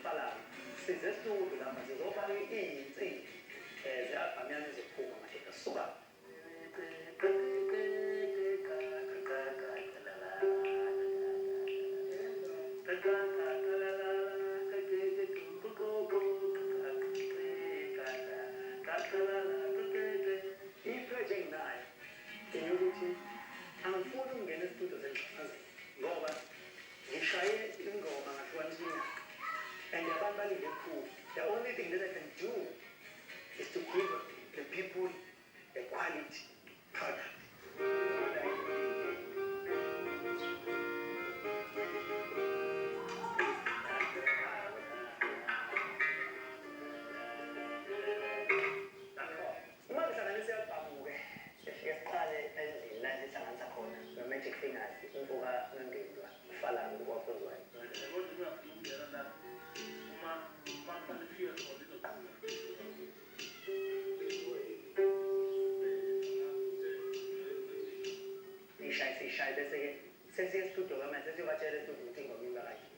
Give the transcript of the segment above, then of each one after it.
fala sizesitulo lapha sizofaka iy'nsimbi ziyabhamyana ezophuma manje kasuka iphrojekthi nayo eyokuthi angifuni ukungena esitudio zengxabazelo ngoba ngishaye ingoma ngahlukanisa inyanga and abantu balinde proof. The only thing that I can do is to give the people a quality product. Magic fingers, umbuka nondindwa ufala ngokuwafuzwayo. Sishaye bese-ke sesiye esitudio kamanje sesiyobatshela esitudio ukuthi ingoma iba kanje.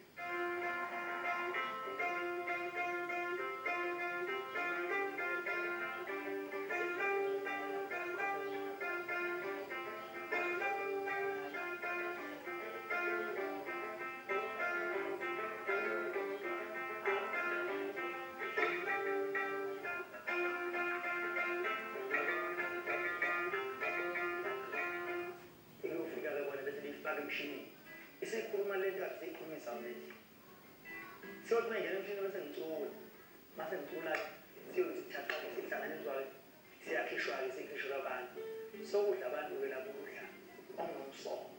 Isikhuluma le nto asiyikhulumisa manje. Siyothi manje emshini mase ngicula siyozithatha-ke sihlanganiswa-ke siyakhishwa-ke sikhishwa abantu sokudla abantu-ke lapho ukudla okunomsoco.